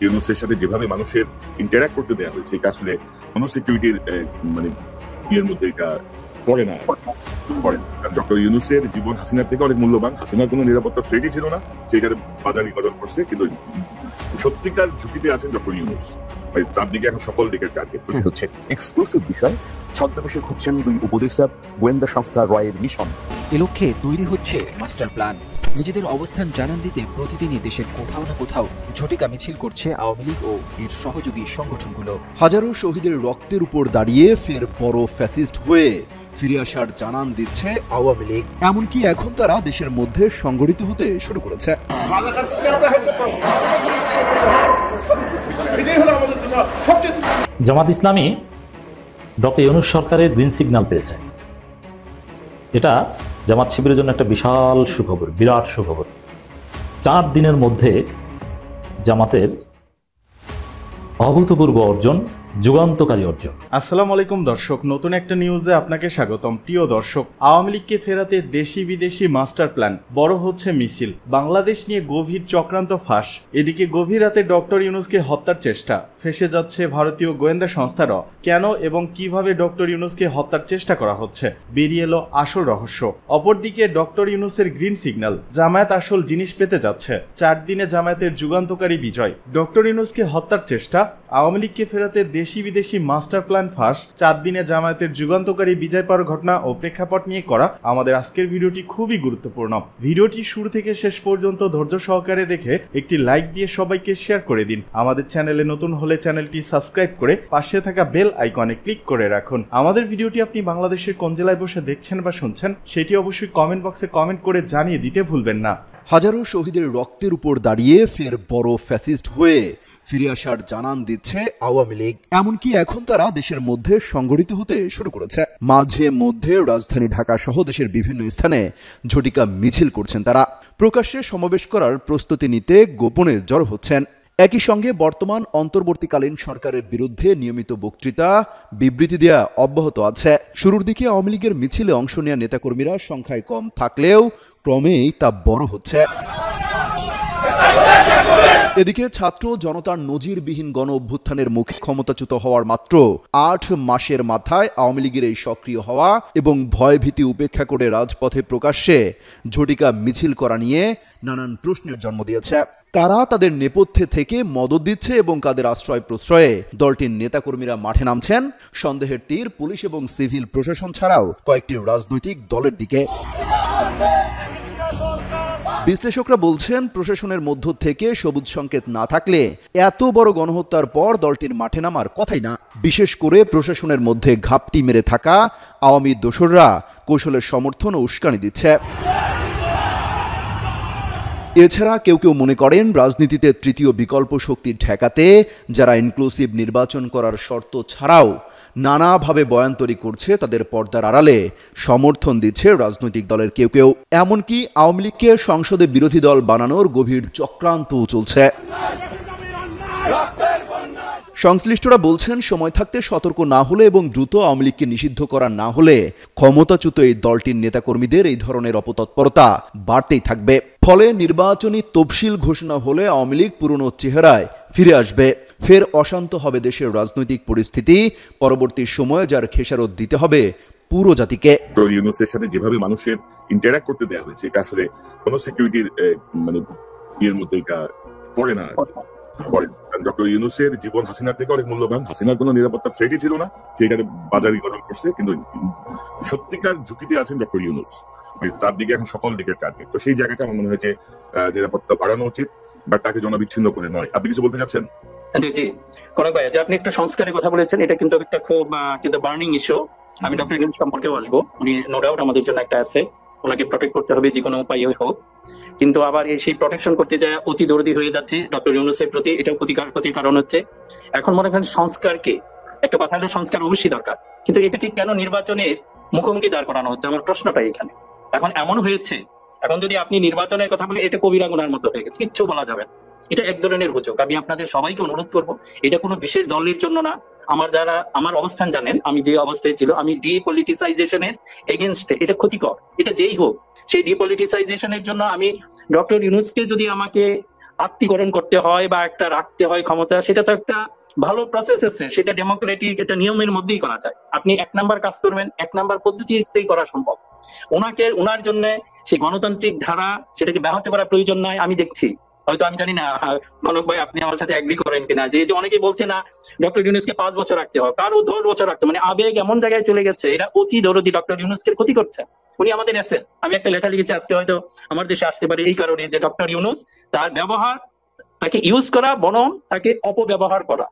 ইউনূসের সাথে যেভাবে মানুষের ইন্টারঅ্যাক্ট করতে দেওয়া হয়েছে, এটা আসলে কোনো সিকিউরিটির মানে ইয়ের মধ্যে এটা পড়ে না। ডক্টর ইউনূসের জীবন হাসিনার থেকে অনেক মূল্যবান। হাসিনার কোনো নিরাপত্তা থ্রেটই ছিল না, সেইটাতে বাজারিকরণ করছে। কিন্তু সত্যিকার ঝুঁকিতে আছেন ডক্টর ইউনূস, তার দিকে এখন সকল দিকের টার্গেট হচ্ছে। এক্সক্লুসিভ বিষয়, ছদ্মবেশে ঘুরছেন দুই উপদেষ্টা, গোয়েন্দা সংস্থা রয়ের মিশন। এ লক্ষ্যে তৈরি হচ্ছে মাস্টার প্ল্যান। নিজেদের অবস্থান জানান দিতে প্রতিদিনই দেশের কোথাও না কোথাও ঝটিকা মিছিল করছে আওয়ামী লীগ ও এর সহযোগী সংগঠনগুলো। হাজারো শহীদের রক্তের উপর দাঁড়িয়ে ফের বড় ফ্যাসিস্ট হয়ে ফিরে আসার জানান দিচ্ছে আওয়ামী লীগ। এমনকি এখন তারা দেশের মধ্যে সংগঠিত হতে শুরু করেছে। জামাত ইসলামী ডক্টর ইউনূস সরকারের গ্রিন সিগন্যাল পেয়েছে। এটা জামাত শিবিরের জন্য একটা বিশাল সুখবর, বিরাট সুখবর। 4 দিনের মধ্যে জামাতের অভূতপূর্ব অর্জন, যুগান্তকারী অর্জন। আসসালামু আলাইকুম দর্শক, নতুন একটা নিউজে আপনাকে স্বাগতম। প্রিয় দর্শক, আওয়ামী লীগকে ফেরাতে দেশি বিদেশি মাস্টার প্ল্যান, বড় হচ্ছে মিছিল, বাংলাদেশ নিয়ে গভীর চক্রান্ত ফাঁস। এদিকে গভীর রাতে ডক্টর ইউনূসকে হত্যার চেষ্টা, ফেঁসে যাচ্ছে ভারতীয় গোয়েন্দা সংস্থারও। কেন এবং কিভাবে ডক্টর ইউনূসকে হত্যার চেষ্টা করা হচ্ছে, বেরিয়ে এলো আসল রহস্য। অপরদিকে ডক্টর ইউনূসের গ্রিন সিগন্যাল, জামায়াত আসল জিনিস পেতে যাচ্ছে। 4 দিনে জামায়াতের যুগান্তকারী বিজয়। ডক্টর ইউনূসকে হত্যার চেষ্টা, আওয়ামী লীগকে ফেরাতে দেশি বিদেশি মাস্টার প্ল্যান ফাঁস, 4 দিনে জামায়াতের যুগান্তকারী বিজয় পাওয়ার ঘটনা ও প্রেক্ষাপট নিয়ে করা আমাদের আজকের ভিডিওটি খুবই গুরুত্বপূর্ণ। ভিডিওটি শুরু থেকে শেষ পর্যন্ত ধৈর্য সহকারে দেখে একটি লাইক দিয়ে সবাইকে শেয়ার করে দিন। আমাদের চ্যানেলে নতুন হলে চ্যানেলটি সাবস্ক্রাইব করে পাশে থাকা বেল আইকনে ক্লিক করে রাখুন। আমাদের ভিডিওটি আপনি বাংলাদেশের কোন জেলায় বসে দেখছেন বা শুনছেন সেটি অবশ্যই কমেন্ট বক্সে কমেন্ট করে জানিয়ে দিতে ভুলবেন না। হাজারো শহীদের রক্তের উপর দাঁড়িয়ে ফের বড় ফ্যাসিস্ট হয়ে ফিরে আসার জানান দিচ্ছে আওয়ামী লীগ। এমনকি এখন তারা দেশের মধ্যে সংগঠিত হতে শুরু করেছে। মাঝে মধ্যে রাজধানী ঢাকা সহ দেশের বিভিন্ন স্থানে ঝটিকা মিছিল করছেন তারা। প্রকাশ্যে সমাবেশ করার প্রস্তুতি নিতে গোপনে জড়ো হচ্ছেন। একই সঙ্গে বর্তমান অন্তর্বর্তীকালীন সরকারের বিরুদ্ধে নিয়মিত বক্তৃতা, বিবৃতি দেয়া অব্যাহত আছে। শুরুর দিকে আওয়ামী লীগের মিছিলে অংশ নেওয়া নেতাকর্মীরা সংখ্যায় কম থাকলেও ক্রমেই তা বড় হচ্ছে। এদিকে ছাত্র জনতার নজিরবিহীন গণ অভ্যুত্থানের মুখে ক্ষমতাচ্যুত হওয়ার মাত্র 8 মাসের মাথায় আওয়ামী লীগের এই সক্রিয় হওয়া এবং ভয়ভীতি উপেক্ষা করে রাজপথে প্রকাশ্যে ঝটিকা মিছিল করা নিয়ে নানান প্রশ্নের জন্ম দিয়েছে। কারা তাদের নেপথ্যে থেকে মদত দিচ্ছে এবং কাদের আশ্রয় প্রশ্রয়ে দলটির নেতাকর্মীরা মাঠে নামছেন, সন্দেহের তীর পুলিশ এবং সিভিল প্রশাসন ছাড়াও কয়েকটি রাজনৈতিক দলের দিকে। বিশ্লেষকরা বলছেন, প্রশাসনের মধ্য থেকে সবুজ সংকেত না থাকলে এত বড় গণহত্যার পর দলটির মাঠে নামার কথাই না। বিশেষ করে প্রশাসনের মধ্যে ঘাপটি মেরে থাকা আওয়ামী দোসররা কৌশলের সমর্থন ও উস্কানি দিচ্ছে। এছাড়া কেউ কেউ মনে করেন, রাজনীতিতে তৃতীয় বিকল্প শক্তি ঠেকাতে যারা ইনক্লুসিভ নির্বাচন করার শর্ত ছাড়াও নানাভাবে বয়ান্তরি করছে, তাদের পর্দার আড়ালে সমর্থন দিচ্ছে রাজনৈতিক দলের কেউ কেউ। এমনকি আওয়ামী লীগকে সংসদে বিরোধী দল বানানোর গভীর চক্রান্ত চলছে। সংশ্লিষ্টরা বলছেন, সময় থাকতে সতর্ক না হলে এবং দ্রুত আওয়ামী লীগকে নিষিদ্ধ করা না হলে ক্ষমতাচ্যুত এই দলটির নেতাকর্মীদের এই ধরনের অপতৎপরতা বাড়তেই থাকবে। ফলে নির্বাচনী তফসিল ঘোষণা হলে আওয়ামী লীগ পুরনো চেহারায় ফিরে আসবে। ফের অশান্ত হবে দেশের রাজনৈতিক পরিস্থিতি। পরবর্তী সময়ে যার খেসারত দিতে হবে পুরো জাতিকে। ইউনূসের সাথে যেভাবে মানুষের ইন্টারঅ্যাক্ট করতে দেওয়া হয়েছে, এটা আসলে কোনো সিকিউরিটির মানে ইয়ের মধ্যে এটা পড়ে না। ডক্টর ইউনূসের জীবন হাসিনার থেকে অনেক মূল্যবান। হাসিনার কোনো নিরাপত্তা থ্রেটই ছিল না, সেইটাতে বাজারিকরণ করছে। কিন্তু সত্যিকার ঝুঁকিতে আছেন ডক্টর ইউনূস, তার দিকে এখন সকল দিকের টার্গেট। তো সেই জায়গাটা আমার মনে হয়েছে নিরাপত্তা বাড়ানো উচিত, বা তাকে জনবিচ্ছিন্ন করে নয়। আপনি কিছু বলতে চাচ্ছেন? জি, কনক ভাই, যে আপনি একটা সংস্কারের কথা বলেছেন, এটা কিন্তু একটা খুব কিন্তু বার্নিং ইস্যু। আমি ডক্টর ইউনূস সম্পর্কেও আসবো। উনি নো ডাউট আমাদের জন্য একটা আছে, ওনাকে প্রটেক্ট করতে হবে যে কোনো উপায়ে হোক। কিন্তু আবার সেই প্রটেকশন করতে যায় অতি দর্দি হয়ে যাচ্ছে ডক্টর ইউনূসের প্রতি। এটাও ক্ষতির কারণ হচ্ছে। এখন মনে করেন সংস্কারকে, একটা কথা হলো সংস্কার অবশ্যই দরকার, কিন্তু এটাকে কেন নির্বাচনের মুখোমুখি দাঁড় করানো হচ্ছে, আমার প্রশ্নটাই এখানে। এখন এমন হয়েছে, এখন যদি আপনি নির্বাচনের কথা বলেন, এটা কবিরা গুনার মতো হয়ে গেছে, কিচ্ছু বলা যাবে না। এটা এক ধরনের হুজুক। আমি আপনাদের সবাইকে অনুরোধ করবো, এটা কোনো বিশেষ দলের জন্য না। আমার অবস্থান জানেন, আমি যে অবস্থায় ছিল, আমি ডিপলিটিসাইজেশনের এগেনস্টে। এটা ক্ষতিকর, এটা যেই হোক। সেই ডিপলিটিসাইজেশনের জন্য আমি ডক্টর ইউনূসকে যদি আমাকে আত্মীকরণ করতে হয় বা একটা রাখতে হয় ক্ষমতা, সেটা তো একটা ভালো প্রসেস আছে, সেটা ডেমোক্রেটিক, এটা নিয়মের মধ্যেই করা যায়। আপনি 1 নাম্বার কাজ করবেন, 1 নাম্বার পদ্ধতিতেই করা সম্ভব। ওনার জন্য সেই গণতান্ত্রিক ধারা সেটাকে ব্যাহত করার প্রয়োজন নাই। আমি দেখছি, হয়তো আমি জানি না কনক ভাই আপনি আমার সাথে এগ্রি করেন কিনা, যে অনেকেই বলছে না ডক্টর ইউনূসকে 5 বছর রাখতে হবে, কারো 10 বছর রাখতে, মানে আবেগ এমন জায়গায় চলে গেছে, এটা অতি দরদি ডক্টর ইউনূসকে ক্ষতি করছে। উনি আমাদের আছেন, আমি একটা লেখা লিখেছি আজকে, হয়তো আমার দেশে আসতে পারে এই কারণে যে ডক্টর ইউনূস তার ব্যবহার, তাকে ইউজ করা বরং তাকে অপব্যবহার করা।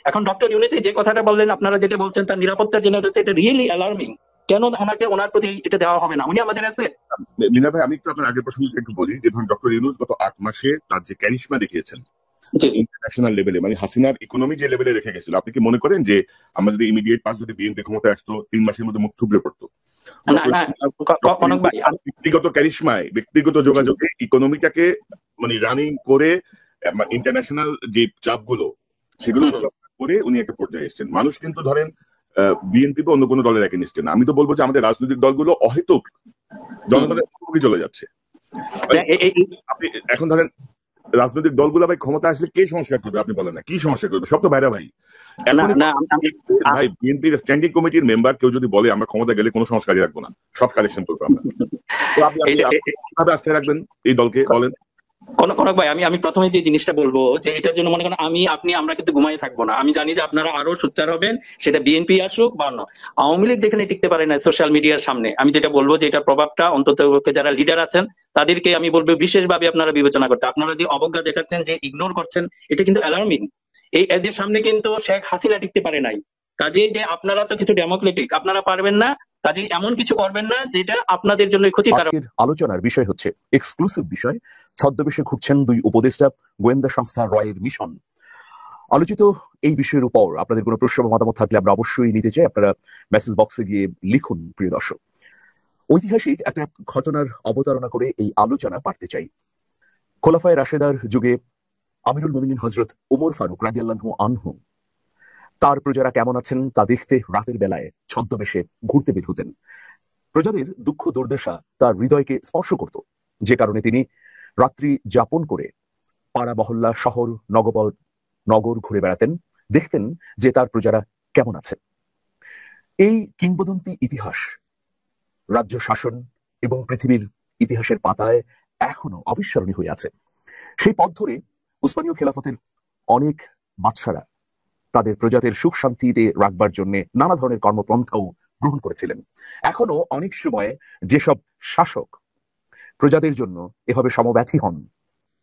এখন ডক্টর ইউনূস যে কথাটা বললেন, আপনারা যেটা বলছেন তার নিরাপত্তার জন্য, এটা রিয়েলি অ্যালার্মিং। কেন ওনার প্রতি এটা দেওয়া হবে না? উনি আমাদের আছে। মিনা ভাই, আমি একটু আপনার আগের প্রসঙ্গটা একটু বলি, যে ধরুন ডক্টর ইউনূস গত 8 মাসে তার যে ক্যারিশমা দেখিয়েছেন ইন্টারন্যাশনাল লেভেলে, মানে হাসিনার ইকোনমি যে লেভেলে রেখে গেছিল, আপনি কি মনে করেন যে আমরা যদি ইমিডিয়েট পাস যদি বিএনপি ক্ষমতায় আসতো 3 মাসের মধ্যে মুখ থুবড়ে পড়তো? ব্যক্তিগত ক্যারিশমায়, ব্যক্তিগত যোগাযোগে ইকোনমিটাকে মানে রানিং করে ইন্টারন্যাশনাল যে চাপগুলো সেগুলো করে উনি একটা পর্যায়ে এসেছেন। মানুষ কিন্তু ধরেন বিএনপি বা অন্য কোনো দলের এগেইনস্টে না। আমি তো বলবো যে আমাদের রাজনৈতিক দলগুলো অহেতুক জনগণের মুখোমুখি চলে যাচ্ছে। আপনি এখন ধরেন রাজনৈতিক দলগুলো ভাই ক্ষমতা আসলে কে সংস্কার করবে? আপনি বলেন না, কি সংস্কার করবে? সব তো বাইরে ভাই। ভাই বিএনপির স্ট্যান্ডিং কমিটির মেম্বার কেউ যদি বলে আমরা ক্ষমতা গেলে কোনো সংস্কারই রাখবো না, সব কালেকশন করবো আমরা, তো আপনি কিভাবে আস্থা রাখবেন এই দলকে? বলেন। কনক ভাই, আমি প্রথমে যে জিনিসটা বলবো, যে এটার জন্য মনে করেন আমরা কিন্তু ঘুমাই থাকবো না। আমি জানি যে আপনারা আরো সোচ্চার হবেন, সেটা বিএনপি আসুক বা অন্য। আওয়ামী লীগ যেখানে টিকতে পারে না সোশ্যাল মিডিয়ার সামনে, আমি যেটা বলবো যে এটার প্রভাবটা অন্তত যারা লিডার আছেন তাদেরকে আমি বলবো বিশেষভাবে আপনারা বিবেচনা করতে। আপনারা যে অবজ্ঞা দেখাচ্ছেন, যে ইগনোর করছেন, এটা কিন্তু অ্যালার্মিং। এদের সামনে কিন্তু শেখ হাসিনা টিকতে পারে নাই। কাজেই যে আপনারা তো কিছু ডেমোক্রেটিক, আপনারা পারবেন না, কাজেই এমন কিছু করবেন না যেটা আপনাদের জন্য ক্ষতিকারক। আজকের আলোচনার বিষয় হচ্ছে এক্সক্লুসিভ বিষয়, ছদ্মবেশে ঘুরছেন 2 উপদেষ্টা, গোয়েন্দা সংস্থা রয়ের মিশন। আলোচিত এই বিষয়ের উপর আপনাদের কোনো প্রশ্ন বা মতামত থাকলে আমরা অবশ্যই নিতে চাই। আপনারা মেসেজ বক্সে গিয়ে লিখুন। প্রিয় দর্শক, ঐতিহাসিক একটা ঘটনার অবতারণা করে এই আলোচনা পাঠতে চাই। খোলাফায়ে রাশেদার যুগে আমিরুল মুমিনিন হযরত ওমর ফারুক রাদিয়াল্লাহু আনহু তার প্রজারা কেমন আছেন তা দেখতে রাতের বেলায় ছদ্মবেশে ঘুরতে বের হতেন। প্রজাদের দুঃখ দুর্দশা তার হৃদয়কে স্পর্শ করত, যে কারণে তিনি রাত্রি যাপন করে পাড়া মহল্লা, শহর, নগর ঘুরে বেড়াতেন, দেখতেন যে তার প্রজারা কেমন আছে। এই কিংবদন্তি ইতিহাস রাজ্য শাসন এবং পৃথিবীর ইতিহাসের পাতায় এখনো অবিস্মরণীয় হয়ে আছে। সেই পথ ধরে উসমানীয় খেলাফতের অনেক বাদশারা তাদের প্রজাদের সুখ শান্তিতে রাখবার জন্য নানা ধরনের কর্মপন্থাও গ্রহণ করেছিলেন। এখনো অনেক সময় যেসব শাসক প্রজাদের জন্য এভাবে সমব্যথী হন,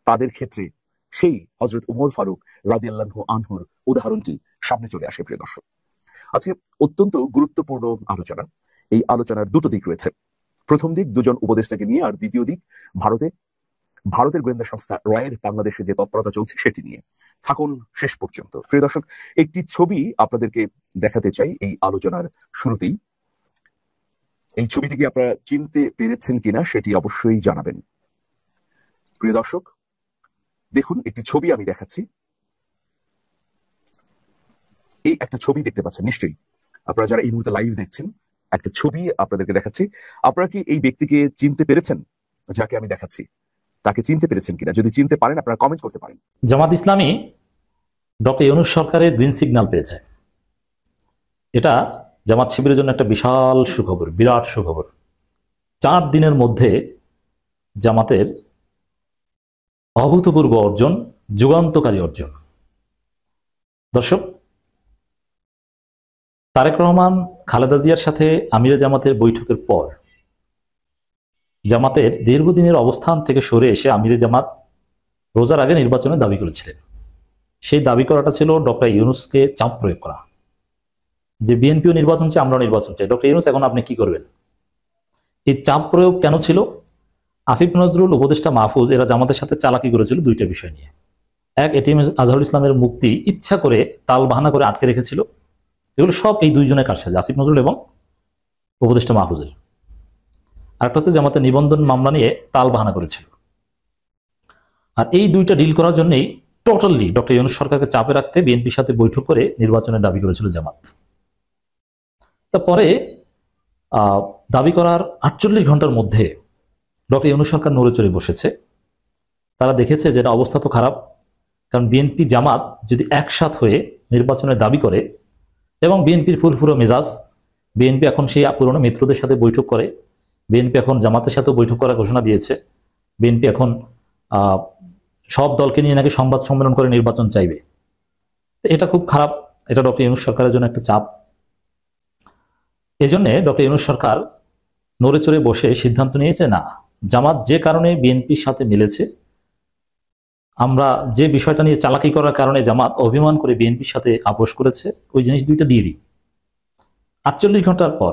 তাদের ক্ষেত্রে সেই হযরত ওমর ফারুক রাদিয়াল্লাহু আনহুর উদাহরণটি সামনে চলে আসে। প্রিয় দর্শক, আজকে অত্যন্ত গুরুত্বপূর্ণ আলোচনা। এই আলোচনার দুটো দিক রয়েছে। প্রথম দিক 2 জন উপদেষ্টাকে নিয়ে, আর দ্বিতীয় দিক ভারতের গোয়েন্দা সংস্থা রয়ের বাংলাদেশে যে তৎপরতা চলছে সেটি নিয়ে। থাকুন শেষ পর্যন্ত। প্রিয় দর্শক, একটি ছবি আপনাদেরকে দেখাতে চাই এই আলোচনার শুরুতেই। এই ছবিটিকে আপনারা চিনতে পেরেছেন কিনা সেটি অবশ্যই জানাবেন। প্রিয় দর্শক, দেখুন একটি ছবি আমি দেখাচ্ছি। এই একটা ছবি দেখতে পাচ্ছেন নিশ্চয়ই আপনারা যারা এই মুহূর্তে লাইভ দেখছেন। একটা ছবি আপনাদেরকে দেখাচ্ছি। আপনারা কি এই ব্যক্তিকে চিনতে পেরেছেন? যাকে আমি দেখাচ্ছি তাকে চিনতে পেরেছেন কিনা? যদি চিনতে পারেন আপনারা কমেন্ট করতে পারেন। জামাত ইসলামী ডক্টর ইউনূস সরকারের গ্রিন সিগন্যাল পেয়েছে। এটা জামাত শিবিরের জন্য একটা বিশাল সুখবর, বিরাট সুখবর। 4 দিনের মধ্যে জামাতের অভূতপূর্ব অর্জন, যুগান্তকারী অর্জন। দর্শক, তারেক রহমান খালেদা জিয়ার সাথে আমিরে জামাতের বৈঠকের পর জামাতের দীর্ঘদিনের অবস্থান থেকে সরে এসে আমিরে জামাত রোজার আগে নির্বাচনের দাবি করেছিলেন। সেই দাবি করাটা ছিল ডক্টর ইউনূসকে চাপ প্রয়োগ করা, যে বিএনপিও নির্বাচন চাই, আমরাও নির্বাচন চাই, ডক্টর ইউনূস এখন আপনি কি করবেন? এই চাপ প্রয়োগ কেন ছিল? আসিফ নজরুল, উপদেষ্টা মাহফুজ এরা জামাতের সাথে চালাকি করেছিল 2টা বিষয় নিয়ে। এক, এটিএম আজহারুল ইসলামের মুক্তি ইচ্ছা করে তাল বাহানা করে আটকে রেখেছিল। এগুলো সব এই 2 জনের কারসাজি, আসিফ নজরুল এবং উপদেষ্টা মাহফুজের। আরেকটা হচ্ছে জামাতের নিবন্ধন মামলা নিয়ে তাল বাহানা করেছিল। আর এই 2টা ডিল করার জন্যই টোটালি ডক্টর ইউনূস সরকারকে চাপে রাখতে বিএনপির সাথে বৈঠক করে নির্বাচনের দাবি করেছিল জামাত। তারপরে দাবি করার 48 ঘন্টার মধ্যে ডক্টর ইউনূস সরকার নড়ে চড়ে বসেছে। তারা দেখেছে যে এটা অবস্থা তো খারাপ, কারণ বিএনপি জামাত যদি একসাথ হয়ে নির্বাচনের দাবি করে, এবং বিএনপির ফুরফুরো মেজাজ, বিএনপি এখন সেই পুরনো মিত্রদের সাথে বৈঠক করে, বিএনপি এখন জামাতের সাথেও বৈঠক করার ঘোষণা দিয়েছে, বিএনপি এখন সব দলকে নিয়ে নাকি সংবাদ সম্মেলন করে নির্বাচন চাইবে। এটা খুব খারাপ, এটা ডক্টর ইউনূস সরকারের জন্য একটা চাপ। এই জন্যে ডক্টর ইউনূস সরকার নড়ে চড়ে বসে সিদ্ধান্ত নিয়েছে, না, জামাত যে কারণে বিএনপির সাথে মিলেছে, আমরা যে বিষয়টা নিয়ে চালাকি করার কারণে জামাত অভিমান করে বিএনপির সাথে আপোষ করেছে, ওই জিনিস দুইটা দিয়ে দিই। 48 ঘন্টার পর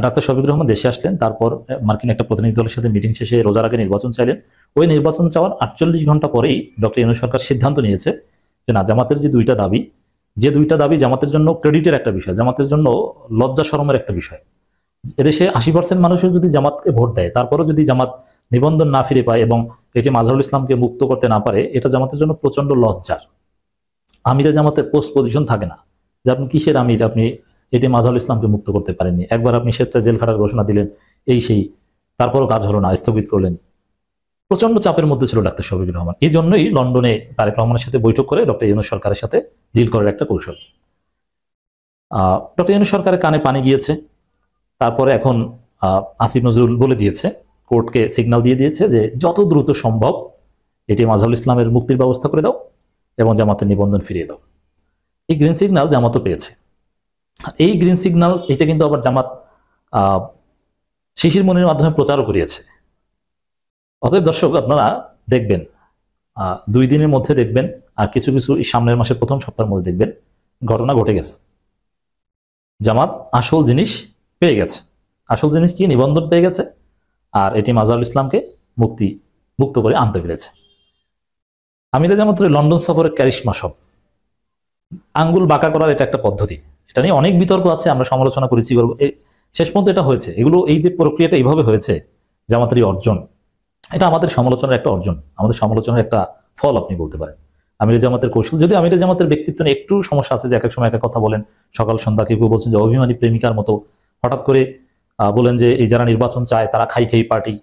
ডাক্তার শফিকুর রহমান দেশে আসলেন, তারপর মার্কিন একটা প্রতিনিধি দলের সাথে মিটিং শেষে রোজার আগে নির্বাচন চাইলেন। ওই নির্বাচন চাওয়ার 48 ঘন্টা পরেই ডক্টর ইউনূস সরকার সিদ্ধান্ত নিয়েছে যে না, জামাতের যে দুইটা দাবি জামাতের জন্য ক্রেডিটের একটা বিষয়, জামাতের জন্য লজ্জা শরমের একটা বিষয়। এদেশে 80% মানুষও যদি জামাতকে ভোট দেয়, তারপরেও যদি জামাত নিবন্ধন না ফিরে পায় এবং এটি মাজহারুল ইসলামকে মুক্ত করতে না পারে, এটা জামাতের জন্য প্রচন্ড লজ্জার। আমিরে জামাতের পোস্ট পজিশন থাকে না যে আপনি কিসের আমির, আপনি এটি মাজহারুল ইসলামকে মুক্ত করতে পারেননি, একবার আপনি স্বেচ্ছায় জেল খাটার ঘোষণা দিলেন, এই সেই, তারপরও কাজ হলো না, স্থগিত করলেন। প্রচন্ড চাপের মধ্যে ছিল ডাক্তার শফিকুর রহমান। এই জন্যই লন্ডনে তারেক রহমানের সাথে বৈঠক করে ডক্টর ইউনূস সরকারের সাথে ডিল করার একটা কৌশল। ডক্টর ইউনূস সরকারের কানে পানি গিয়েছে। তারপরে এখন আসিফ নজরুল বলে দিয়েছে, কোর্টকে সিগন্যাল দিয়ে দিয়েছে যে যত দ্রুত সম্ভব এটি মাজহারুল ইসলামের মুক্তির ব্যবস্থা করে দাও এবং জামাতের নিবন্ধন ফিরিয়ে দাও। এই গ্রিন সিগন্যাল জামাতও পেয়েছে। এই গ্রিন সিগন্যাল এটা কিন্তু আবার জামাত শিশির মনির মাধ্যমে প্রচারও করিয়েছে। অতএব দর্শক, আপনারা দেখবেন 2 দিনের মধ্যে দেখবেন, আর কিছু কিছু সামনের মাসের প্রথম সপ্তাহের মধ্যে দেখবেন ঘটনা ঘটে গেছে। জামাত আসল জিনিস পেয়ে গেছে। আসল জিনিস কি? নিবন্ধন পেয়ে গেছে, আর এটি মাজহারুল ইসলামকে মুক্ত করে আনতে পেরেছে। আমিরে জামাতের লন্ডন সফরের ক্যারিশমা সব আঙ্গুল বাঁকা করার এটা একটা পদ্ধতি। এটা নিয়ে অনেক বিতর্ক আছে, আমরা সমালোচনা করেছি, শেষ পর্যন্ত এটা হয়েছে। এই যে প্রক্রিয়াটা এইভাবে হয়েছে, জামাতেরই অর্জন, এটা আমাদের সমালোচনার একটা অর্জন, আমাদের সমালোচনার একটা ফল আপনি বলতে পারেন। আমিরে জামাতের কৌশল, যদি আমিরে জামাতের ব্যক্তিত্ব নিয়ে একটু সমস্যা আছে, যে এক এক সময় এক এক কথা বলেন, সকাল সন্ধ্যা কেউ বলছেন যে অভিমানী প্রেমিকার মতো, হঠাৎ করে বলেন যে এই যারা নির্বাচন চায় তারা খাই পার্টি,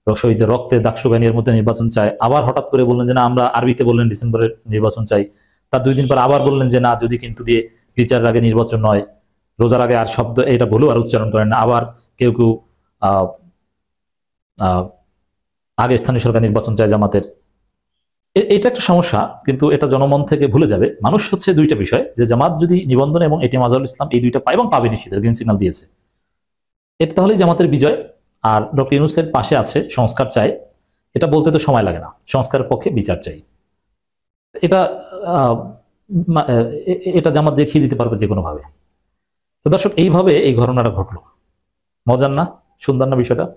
শহীদের রক্তে দাক্ষবাহিনীর মধ্যে নির্বাচন চায়। আবার হঠাৎ করে বললেন যে না, আমরা আরবিতে বললেন ডিসেম্বরের নির্বাচন চাই। তার 2 দিন পর আবার বললেন যে না, যদি কিন্তু দিয়ে বিচারের আগে নির্বাচন নয়, রোজার আগে আর শব্দ এটা বলেও আর উচ্চারণ করেন না। আবার কেউ আগে স্থানীয় সরকার নির্বাচন চায় জামাতের। এটা একটা সমস্যা, কিন্তু এটা জনমন থেকে ভুলে যাবে মানুষ। হচ্ছে 2টা বিষয়, যে জামাত যদি নিবন্ধন এবং এটি মাজহারুল ইসলাম এই 2টা পায় এবং পাবে নিশ্চিত, গ্রিন সিগন্যাল দিয়েছে, এটা তাহলেই জামাতের বিজয়। আর ডক্টর ইউনূসের পাশে আছে সংস্কার চাই, এটা বলতে তো সময় লাগে না, সংস্কারের পক্ষে বিচার চাই। এটা জামাত দেখিয়ে দিতে পারবে যে কোনো ভাবে। তো দর্শক, এইভাবে এই ঘটনাটা ঘটলো। মজার না? সুন্দর না বিষয়টা?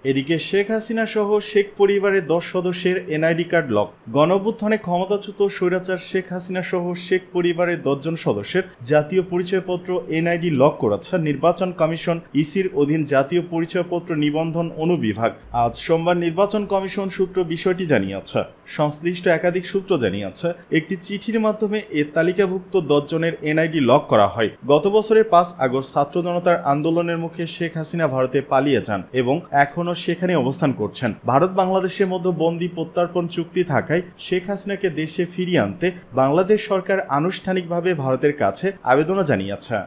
এদিকে শেখ হাসিনা সহ শেখ পরিবারের 10 সদস্যের এনআইডি কার্ড লক। গণঅভ্যুত্থানে ক্ষমতাচ্যুত স্বৈরাচার শেখ হাসিনা সহ শেখ পরিবারের 10 জন সদস্যের জাতীয় পরিচয়পত্র এনআইডি লক করেছে নির্বাচন কমিশন ইসির অধীন জাতীয় পরিচয়পত্র নিবন্ধন অনুবিভাগ। আজ সোমবার নির্বাচন কমিশন সূত্র বিষয়টি জানিয়েছে। সংশ্লিষ্ট একাধিক সূত্র জানিয়েছে, একটি চিঠির মাধ্যমে এ তালিকাভুক্ত 10 জনের এনআইডি লক করা হয়। গত বছরের 5 আগস্ট ছাত্র জনতার আন্দোলনের মুখে শেখ হাসিনা ভারতে পালিয়ে যান এবং এখন সেখানে অবস্থান করছেন। ভারত বাংলাদেশের মধ্যে বন্দি প্রত্যর্পণ চুক্তি থাকায় শেখ হাসিনাকে দেশে ফিরিয়ে আনতে বাংলাদেশ সরকার আনুষ্ঠানিকভাবে ভারতের কাছে আবেদনও জানিয়েছে।